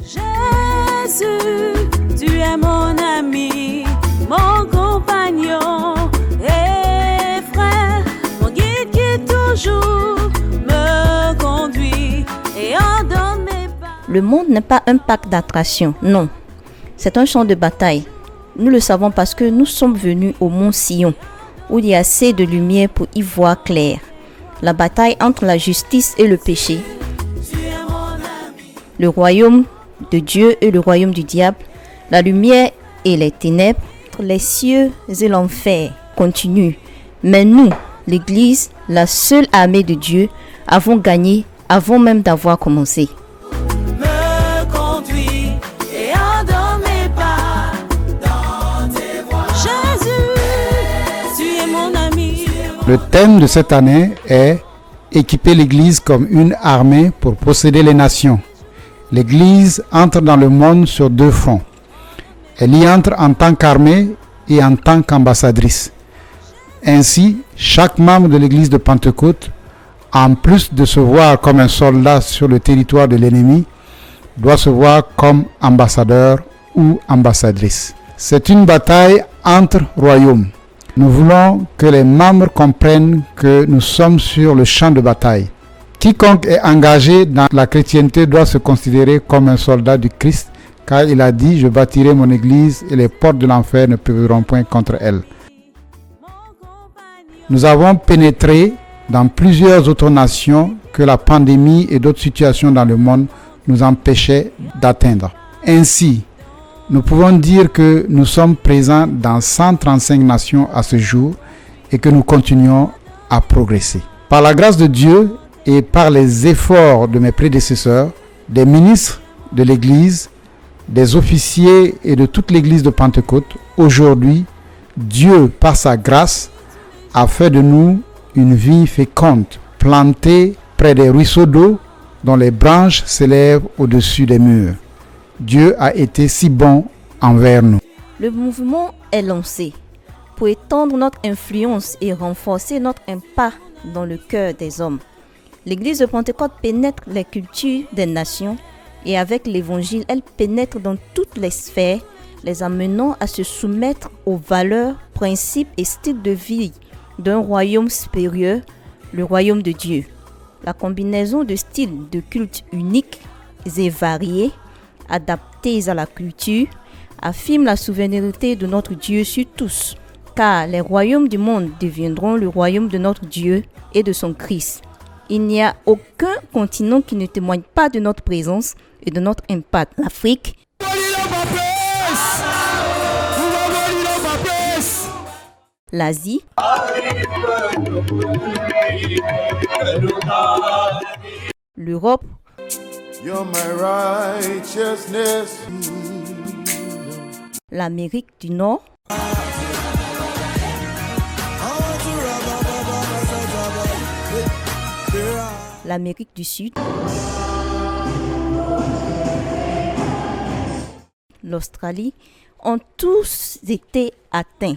Jésus, tu es mon ami, mon compagnon et frère, mon guide qui toujours me conduit et ordonne mes pas. Le monde n'est pas un parc d'attractions, non. C'est un champ de bataille. Nous le savons parce que nous sommes venus au mont Sion, où il y a assez de lumière pour y voir clair. La bataille entre la justice et le péché, le royaume de Dieu et le royaume du diable, la lumière et les ténèbres, les cieux et l'enfer continue. Mais nous, l'Église, la seule armée de Dieu, avons gagné avant même d'avoir commencé. Me conduit et ordonne mes pas dans tes voies. Jésus, tu es mon ami. Le thème de cette année est « Équiper l'Église comme une armée pour posséder les nations ». L'Église entre dans le monde sur deux fronts. Elle y entre en tant qu'armée et en tant qu'ambassadrice. Ainsi, chaque membre de l'Église de Pentecôte, en plus de se voir comme un soldat sur le territoire de l'ennemi, doit se voir comme ambassadeur ou ambassadrice. C'est une bataille entre royaumes. Nous voulons que les membres comprennent que nous sommes sur le champ de bataille. Quiconque est engagé dans la chrétienté doit se considérer comme un soldat du Christ, car il a dit « Je bâtirai mon église et les portes de l'enfer ne prévaudront point contre elle ». Nous avons pénétré dans plusieurs autres nations que la pandémie et d'autres situations dans le monde nous empêchaient d'atteindre. Ainsi, nous pouvons dire que nous sommes présents dans 135 nations à ce jour et que nous continuons à progresser. Par la grâce de Dieu et par les efforts de mes prédécesseurs, des ministres de l'Église, des officiers et de toute l'Église de Pentecôte, aujourd'hui, Dieu, par sa grâce, a fait de nous une vigne féconde, plantée près des ruisseaux d'eau dont les branches s'élèvent au-dessus des murs. Dieu a été si bon envers nous. Le mouvement est lancé pour étendre notre influence et renforcer notre impact dans le cœur des hommes. L'Église de Pentecôte pénètre les cultures des nations et avec l'Évangile, elle pénètre dans toutes les sphères, les amenant à se soumettre aux valeurs, principes et styles de vie d'un royaume supérieur, le royaume de Dieu. La combinaison de styles de culte uniques et variés, adaptés à la culture, affirme la souveraineté de notre Dieu sur tous, car les royaumes du monde deviendront le royaume de notre Dieu et de son Christ. Il n'y a aucun continent qui ne témoigne pas de notre présence et de notre impact. L'Afrique, l'Asie, l'Europe, l'Amérique du Nord, l'Amérique du Sud, l'Australie ont tous été atteints.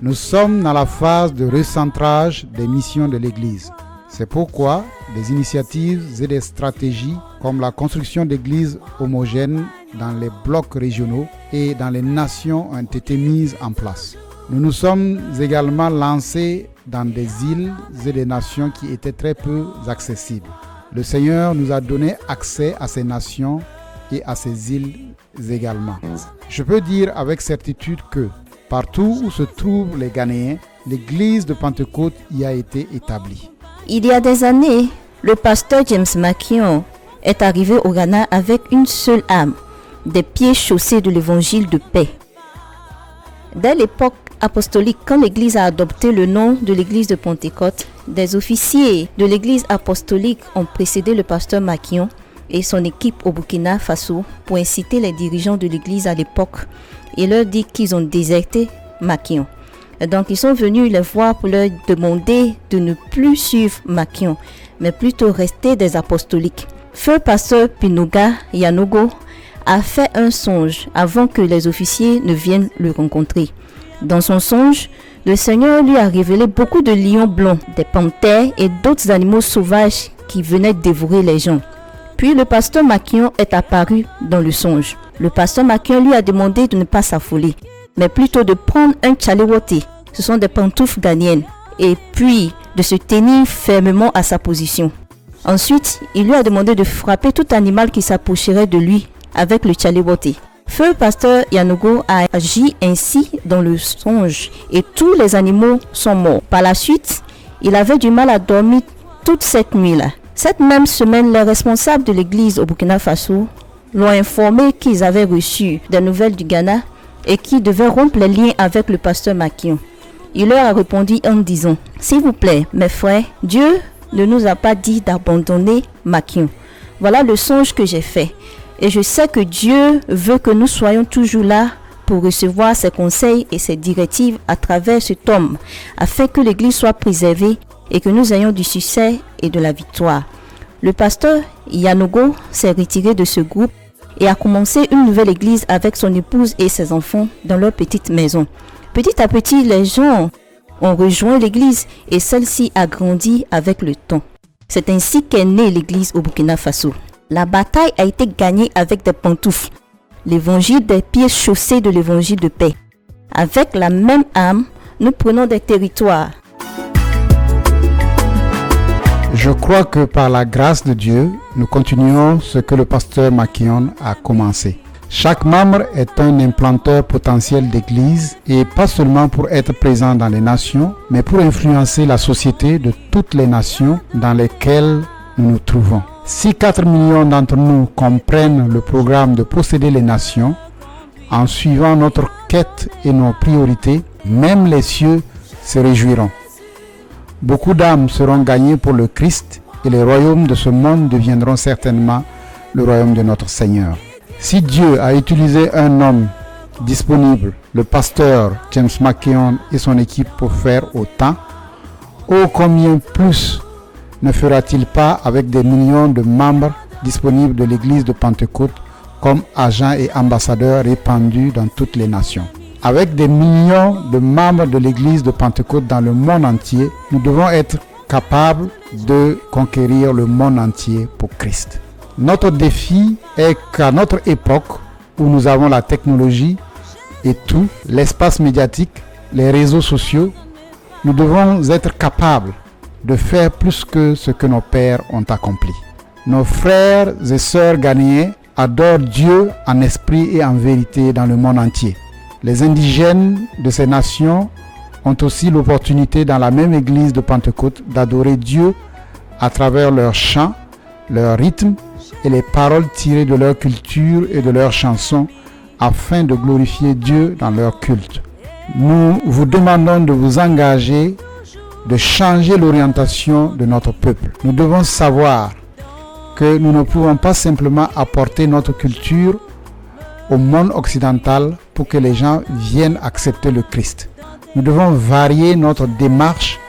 Nous sommes dans la phase de recentrage des missions de l'Église. C'est pourquoi des initiatives et des stratégies comme la construction d'églises homogènes dans les blocs régionaux et dans les nations ont été mises en place. Nous nous sommes également lancés dans des îles et des nations qui étaient très peu accessibles. Le Seigneur nous a donné accès à ces nations et à ces îles également. Je peux dire avec certitude que partout où se trouvent les Ghanéens, l'église de Pentecôte y a été établie. Il y a des années, le pasteur James Makion est arrivé au Ghana avec une seule âme, des pieds chaussés de l'évangile de paix. Dès l'époque apostolique, quand l'église a adopté le nom de l'église de Pentecôte, des officiers de l'église apostolique ont précédé le pasteur Makion et son équipe au Burkina Faso pour inciter les dirigeants de l'église à l'époque et leur dire qu'ils ont déserté Makion. Et donc ils sont venus les voir pour leur demander de ne plus suivre Makion, mais plutôt rester des apostoliques. Feu pasteur Pinoga Yanogo a fait un songe avant que les officiers ne viennent le rencontrer. Dans son songe, le Seigneur lui a révélé beaucoup de lions blancs, des panthères et d'autres animaux sauvages qui venaient dévorer les gens. Puis le pasteur Makion est apparu dans le songe. Le pasteur Makion lui a demandé de ne pas s'affoler, mais plutôt de prendre un tchalewote, ce sont des pantoufles ghanéennes, et puis de se tenir fermement à sa position. Ensuite, il lui a demandé de frapper tout animal qui s'approcherait de lui avec le tchalewote. Feu pasteur Yanogo a agi ainsi dans le songe et tous les animaux sont morts. Par la suite, il avait du mal à dormir toute cette nuit-là. Cette même semaine, les responsables de l'église au Burkina Faso l'ont informé qu'ils avaient reçu des nouvelles du Ghana et qu'ils devaient rompre les liens avec le pasteur Makion. Il leur a répondu en disant « S'il vous plaît, mes frères, Dieu ne nous a pas dit d'abandonner Makion. Voilà le songe que j'ai fait. Et je sais que Dieu veut que nous soyons toujours là pour recevoir ses conseils et ses directives à travers cet homme, afin que l'église soit préservée et que nous ayons du succès et de la victoire. » Le pasteur Yanogo s'est retiré de ce groupe et a commencé une nouvelle église avec son épouse et ses enfants dans leur petite maison. Petit à petit, les gens ont rejoint l'église et celle-ci a grandi avec le temps. C'est ainsi qu'est née l'église au Burkina Faso. La bataille a été gagnée avec des pantoufles, l'évangile des pieds chaussés de l'évangile de paix. Avec la même âme, nous prenons des territoires. Je crois que par la grâce de Dieu, nous continuons ce que le pasteur Makion a commencé. Chaque membre est un implanteur potentiel d'église et pas seulement pour être présent dans les nations, mais pour influencer la société de toutes les nations dans lesquelles nous nous trouvons. Si 4 millions d'entre nous comprennent le programme de posséder les nations, en suivant notre quête et nos priorités, même les cieux se réjouiront. Beaucoup d'âmes seront gagnées pour le Christ et les royaumes de ce monde deviendront certainement le royaume de notre Seigneur. Si Dieu a utilisé un homme disponible, le pasteur James Makion et son équipe pour faire autant, ô combien plus ne fera-t-il pas avec des millions de membres disponibles de l'église de Pentecôte comme agents et ambassadeurs répandus dans toutes les nations. Avec des millions de membres de l'église de Pentecôte dans le monde entier, nous devons être capables de conquérir le monde entier pour Christ. Notre défi est qu'à notre époque où nous avons la technologie et tout, l'espace médiatique, les réseaux sociaux, nous devons être capables de faire plus que ce que nos pères ont accompli. Nos frères et sœurs ghanéens adorent Dieu en esprit et en vérité dans le monde entier. Les indigènes de ces nations ont aussi l'opportunité dans la même église de Pentecôte d'adorer Dieu à travers leurs chants, leurs rythmes et les paroles tirées de leur culture et de leurs chansons afin de glorifier Dieu dans leur culte. Nous vous demandons de vous engager, de changer l'orientation de notre peuple. Nous devons savoir que nous ne pouvons pas simplement apporter notre culture au monde occidental pour que les gens viennent accepter le Christ. Nous devons varier notre démarche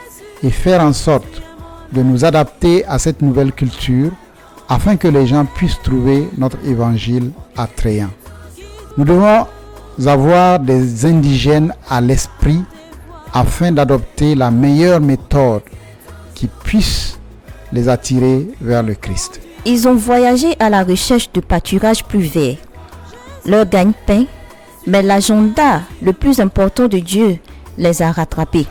et faire en sorte de nous adapter à cette nouvelle culture afin que les gens puissent trouver notre évangile attrayant. Nous devons avoir des indigènes à l'esprit afin d'adopter la meilleure méthode qui puisse les attirer vers le Christ. Ils ont voyagé à la recherche de pâturages plus verts. Leur gagne-pain, mais l'agenda le plus important de Dieu les a rattrapés.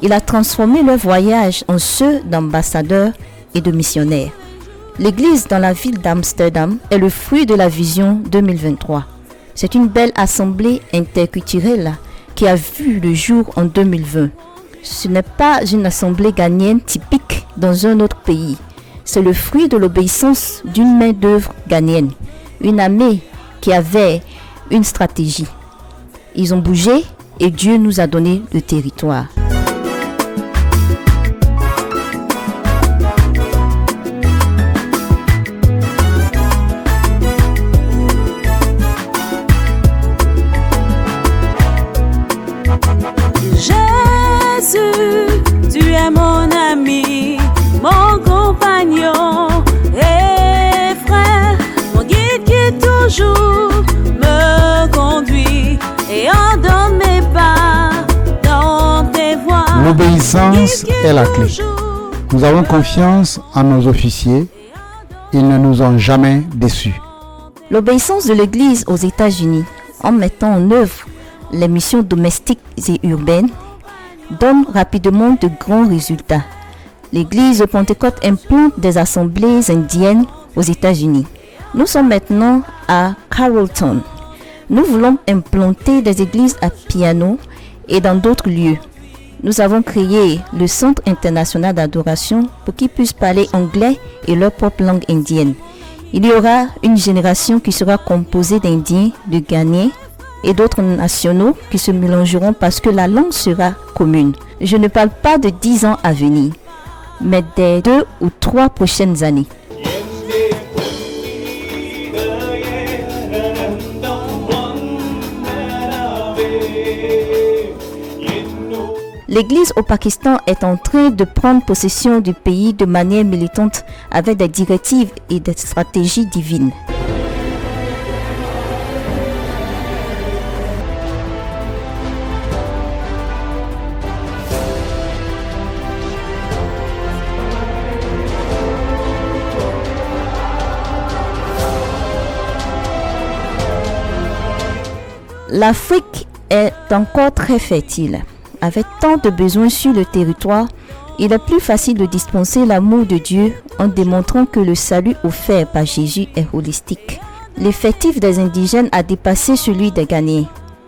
Il a transformé leur voyage en ceux d'ambassadeurs et de missionnaires. L'église dans la ville d'Amsterdam est le fruit de la vision 2023. C'est une belle assemblée interculturelle qui a vu le jour en 2020. Ce n'est pas une assemblée ghanéenne typique dans un autre pays. C'est le fruit de l'obéissance d'une main-d'œuvre ghanéenne, une armée qui avait une stratégie. Ils ont bougé et Dieu nous a donné le territoire. Jésus, tu es mon ami, mon compagnon et frère, mon guide qui toujours me conduit et ordonne mes pas dans tes voies. L'obéissance est la clé. Nous avons confiance en nos officiers Ils ne nous ont jamais déçus. L'obéissance de l'Église aux États-Unis, en mettant en œuvre les missions domestiques et urbaines, donne rapidement de grands résultats. L'Église de Pentecôte implante des assemblées indiennes aux États-Unis. Nous sommes maintenant à Carrollton. Nous voulons implanter des églises à Piano et dans d'autres lieux. Nous avons créé le Centre international d'adoration pour qu'ils puissent parler anglais et leur propre langue indienne. Il y aura une génération qui sera composée d'Indiens, de Ghanéens et d'autres nationaux qui se mélangeront parce que la langue sera commune. Je ne parle pas de 10 ans à venir, mais des 2 ou 3 prochaines années. L'Église au Pakistan est en train de prendre possession du pays de manière militante avec des directives et des stratégies divines. L'Afrique est encore très fertile. Avec tant de besoins sur le territoire, il est plus facile de dispenser l'amour de Dieu en démontrant que le salut offert par Jésus est holistique. L'effectif des indigènes a dépassé celui des Ghanéens.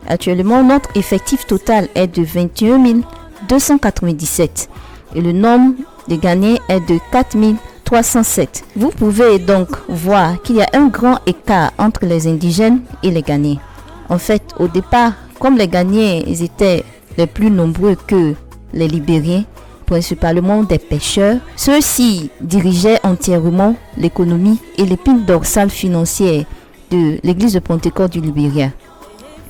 Actuellement, notre effectif total est de 21 297 et le nombre de Ghanéens est de 4 307. Vous pouvez donc voir qu'il y a un grand écart entre les indigènes et les Ghanéens. En fait, au départ, comme les Ghanéens étaient les plus nombreux que les Libériens, principalement des pêcheurs, ceux-ci dirigeaient entièrement l'économie et l'épine dorsale financière de l'Église de Pentecôte du Libéria.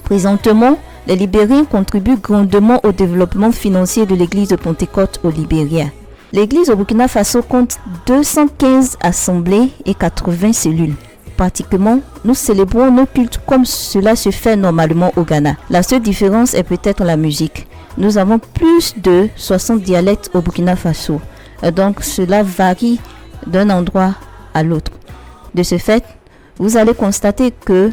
Présentement, les Libériens contribuent grandement au développement financier de l'Église de Pentecôte au Libéria. L'Église au Burkina Faso compte 215 assemblées et 80 cellules. Pratiquement, nous célébrons nos cultes comme cela se fait normalement au Ghana. La seule différence est peut-être la musique. Nous avons plus de 60 dialectes au Burkina Faso. Donc cela varie d'un endroit à l'autre. De ce fait, vous allez constater que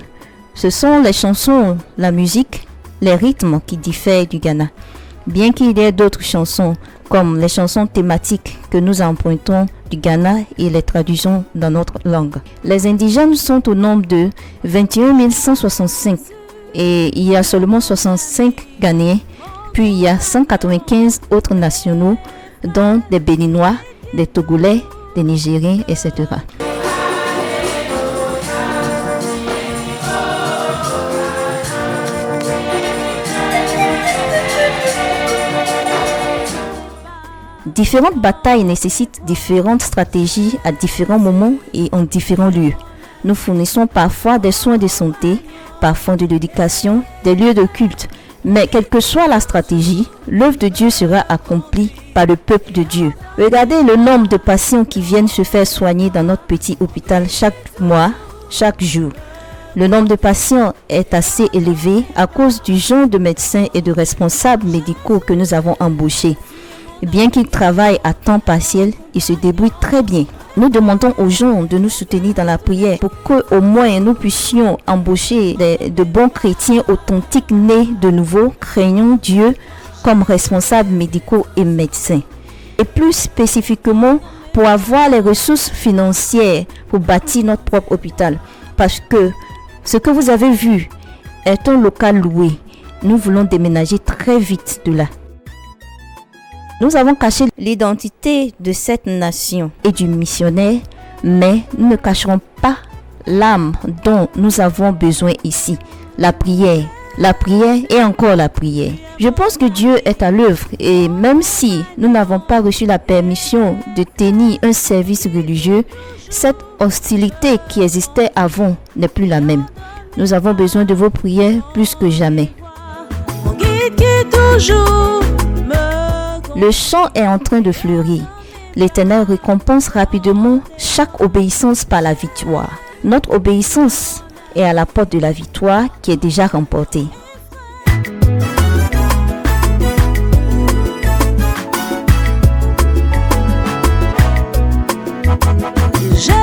ce sont les chansons, la musique, les rythmes qui diffèrent du Ghana. Bien qu'il y ait d'autres chansons, comme les chansons thématiques que nous empruntons du Ghana et les traduisons dans notre langue. Les indigènes sont au nombre de 21 165 et il y a seulement 65 Ghanéens, puis il y a 195 autres nationaux, dont des Béninois, des Togolais, des Nigériens, etc. Différentes batailles nécessitent différentes stratégies à différents moments et en différents lieux. Nous fournissons parfois des soins de santé, parfois de l'éducation, des lieux de culte. Mais quelle que soit la stratégie, l'œuvre de Dieu sera accomplie par le peuple de Dieu. Regardez le nombre de patients qui viennent se faire soigner dans notre petit hôpital chaque mois, chaque jour. Le nombre de patients est assez élevé à cause du genre de médecins et de responsables médicaux que nous avons embauchés. Bien qu'ils travaillent à temps partiel, ils se débrouillent très bien. Nous demandons aux gens de nous soutenir dans la prière pour qu'au moins nous puissions embaucher de bons chrétiens authentiques nés de nouveau, craignant Dieu comme responsables médicaux et médecins. Et plus spécifiquement, pour avoir les ressources financières pour bâtir notre propre hôpital. Parce que ce que vous avez vu est un local loué. Nous voulons déménager très vite de là. Nous avons caché l'identité de cette nation et du missionnaire, mais nous ne cacherons pas l'âme dont nous avons besoin ici. La prière et encore la prière. Je pense que Dieu est à l'œuvre et même si nous n'avons pas reçu la permission de tenir un service religieux, cette hostilité qui existait avant n'est plus la même. Nous avons besoin de vos prières plus que jamais. Mon guide qui toujours Le champ est en train de fleurir. L'Éternel récompense rapidement chaque obéissance par la victoire. Notre obéissance est à la porte de la victoire qui est déjà remportée. J'ai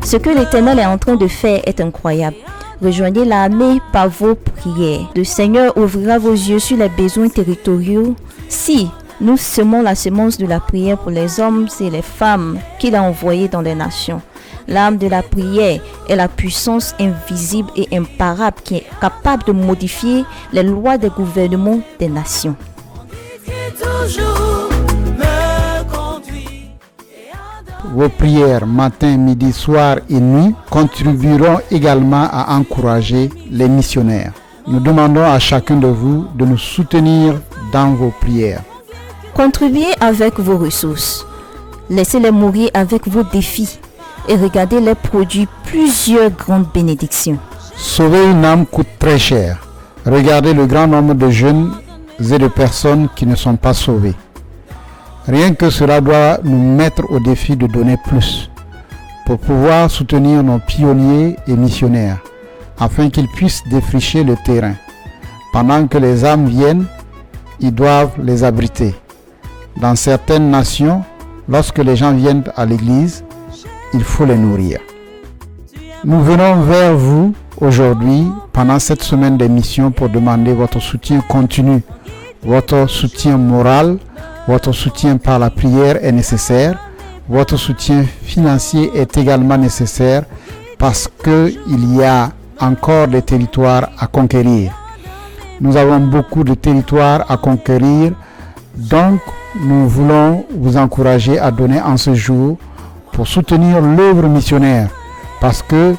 Ce que l'Éternel est en train de faire est incroyable. Rejoignez l'armée par vos prières. Le Seigneur ouvrira vos yeux sur les besoins territoriaux. Si nous semons la semence de la prière pour les hommes et les femmes qu'il a envoyés dans les nations. L'arme de la prière est la puissance invisible et imparable qui est capable de modifier les lois des gouvernements des nations. Vos prières matin, midi, soir et nuit contribueront également à encourager les missionnaires. Nous demandons à chacun de vous de nous soutenir dans vos prières. Contribuez avec vos ressources. Laissez-les mourir avec vos défis et regardez-les produire plusieurs grandes bénédictions. Sauver une âme coûte très cher. Regardez le grand nombre de jeunes et de personnes qui ne sont pas sauvées. Rien que cela doit nous mettre au défi de donner plus pour pouvoir soutenir nos pionniers et missionnaires afin qu'ils puissent défricher le terrain. Pendant que les âmes viennent, ils doivent les abriter. Dans certaines nations, lorsque les gens viennent à l'église, il faut les nourrir. Nous venons vers vous aujourd'hui pendant cette semaine d'émission pour demander votre soutien continu, votre soutien moral, votre soutien par la prière est nécessaire, votre soutien financier est également nécessaire parce qu'il y a encore des territoires à conquérir. Nous avons beaucoup de territoires à conquérir, donc nous voulons vous encourager à donner en ce jour pour soutenir l'œuvre missionnaire parce que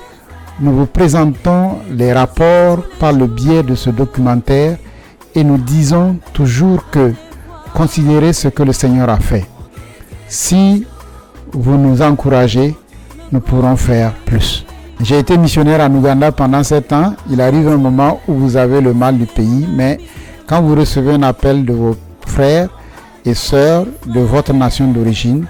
nous vous présentons les rapports par le biais de ce documentaire et nous disons toujours que considérez ce que le Seigneur a fait. Si vous nous encouragez, nous pourrons faire plus. J'ai été missionnaire en Ouganda pendant 7 ans. Il arrive un moment où vous avez le mal du pays, mais quand vous recevez un appel de vos frères et sœurs de votre nation d'origine,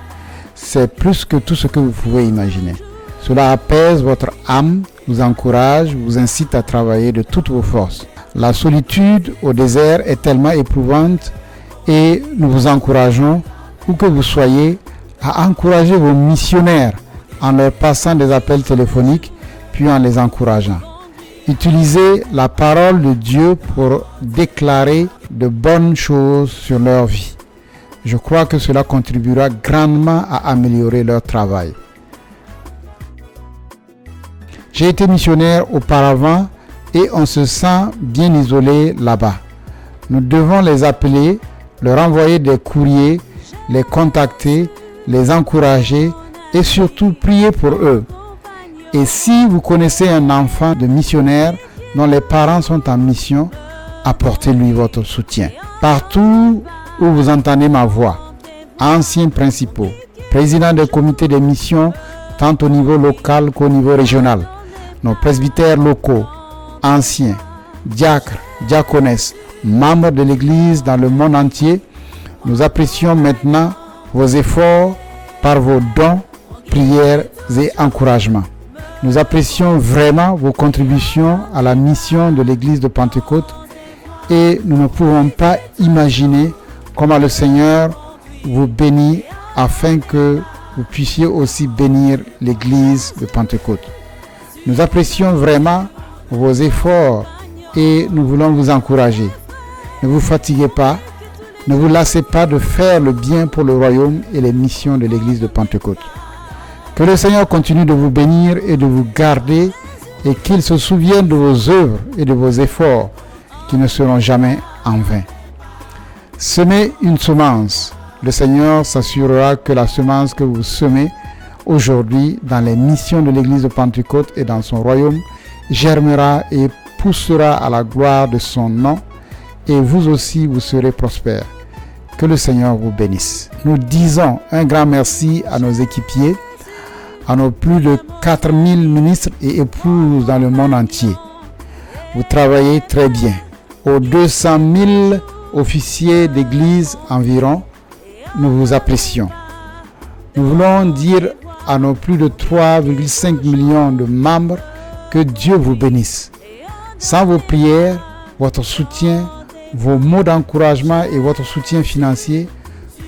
c'est plus que tout ce que vous pouvez imaginer. Cela apaise votre âme, vous encourage, vous incite à travailler de toutes vos forces. La solitude au désert est tellement éprouvante et nous vous encourageons, où que vous soyez, à encourager vos missionnaires en leur passant des appels téléphoniques puis en les encourageant. Utilisez la parole de Dieu pour déclarer de bonnes choses sur leur vie. Je crois que cela contribuera grandement à améliorer leur travail. J'ai été missionnaire auparavant et on se sent bien isolé là-bas. Nous devons les appeler, leur envoyer des courriers, les contacter, les encourager et surtout prier pour eux. Et si vous connaissez un enfant de missionnaire dont les parents sont en mission, apportez-lui votre soutien. Partout où vous entendez ma voix, anciens principaux, présidents des comités de mission tant au niveau local qu'au niveau régional, nos presbytères locaux, anciens, diacres, diaconesses, membres de l'Église dans le monde entier, nous apprécions maintenant vos efforts par vos dons, prières et encouragements. Nous apprécions vraiment vos contributions à la mission de l'Église de Pentecôte et nous ne pouvons pas imaginer comment le Seigneur vous bénit afin que vous puissiez aussi bénir l'Église de Pentecôte. Nous apprécions vraiment vos efforts et nous voulons vous encourager. Ne vous fatiguez pas, ne vous lassez pas de faire le bien pour le royaume et les missions de l'Église de Pentecôte. Que le Seigneur continue de vous bénir et de vous garder et qu'il se souvienne de vos œuvres et de vos efforts qui ne seront jamais en vain. Semez une semence. Le Seigneur s'assurera que la semence que vous semez aujourd'hui dans les missions de l'Église de Pentecôte et dans son royaume germera et poussera à la gloire de son nom et vous aussi vous serez prospères. Que le Seigneur vous bénisse. Nous disons un grand merci à nos équipiers, à nos plus de 4000 ministres et épouses dans le monde entier. Vous travaillez très bien. Aux 200 000 officiers d'église environ, nous vous apprécions. Nous voulons dire à nos plus de 3,5 millions de membres que Dieu vous bénisse. Sans vos prières, votre soutien, vos mots d'encouragement et votre soutien financier,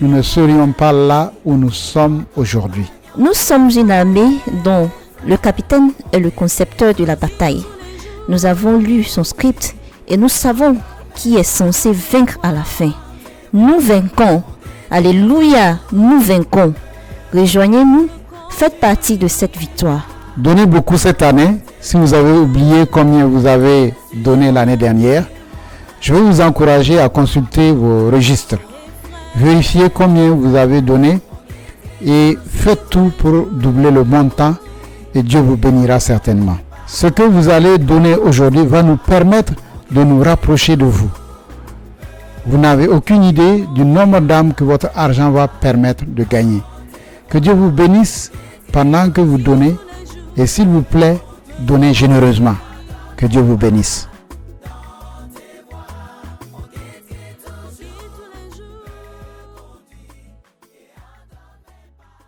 nous ne serions pas là où nous sommes aujourd'hui. Nous sommes une armée dont Le capitaine est le concepteur de la bataille. Nous avons lu son script et nous savons qui est censé vaincre à la fin. Nous vaincons. Alléluia, nous vaincons. Rejoignez-nous, faites partie de cette victoire. Donnez beaucoup cette année. Si vous avez oublié combien vous avez donné l'année dernière, je vais vous encourager à consulter vos registres. Vérifiez combien vous avez donné et faites tout pour doubler le montant et Dieu vous bénira certainement. Ce que vous allez donner aujourd'hui va nous permettre de nous rapprocher de vous. Vous n'avez aucune idée du nombre d'âmes que votre argent va permettre de gagner. Que Dieu vous bénisse pendant que vous donnez et s'il vous plaît, donnez généreusement. Que Dieu vous bénisse.